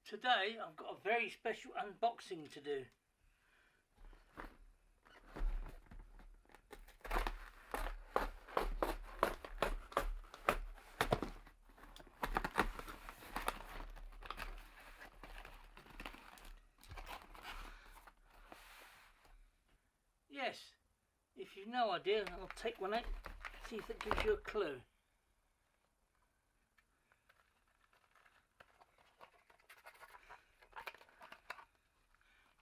Today I've got a very special unboxing to do. Yes, if you've no idea, I'll take one out, see if it gives you a clue.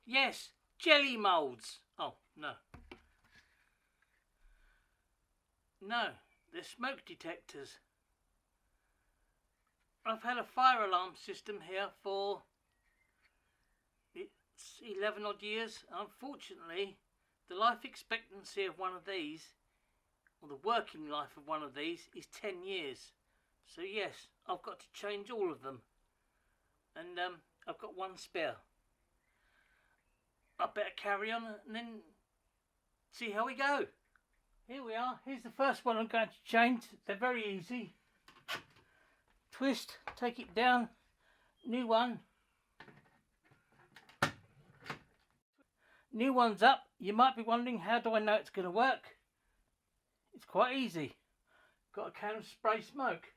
Yes, jelly moulds. Oh, no. No, they're smoke detectors. I've had a fire alarm system here for 11 odd years. Unfortunately, the life expectancy of one of these, or the working life of one of these, is 10 years. So yes, I've got to change all of them. And I've got one spare. I better carry on and then see how we go. Here we are. Here's the first one I'm going to change. They're very easy. Twist, take it down. New one. New one's up. You might be wondering, how do I know it's going to work? It's quite easy. Got a can of spray smoke.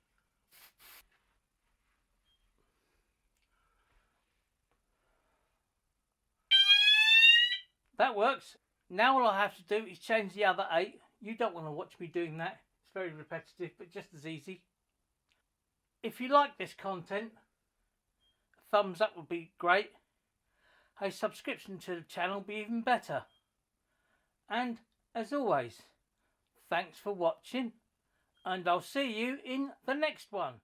That works. Now all I have to do is change the other 8. You don't want to watch me doing that. It's very repetitive, but just as easy. If you like this content, a thumbs up would be great. A subscription to the channel would be even better. And as always, thanks for watching, and I'll see you in the next one.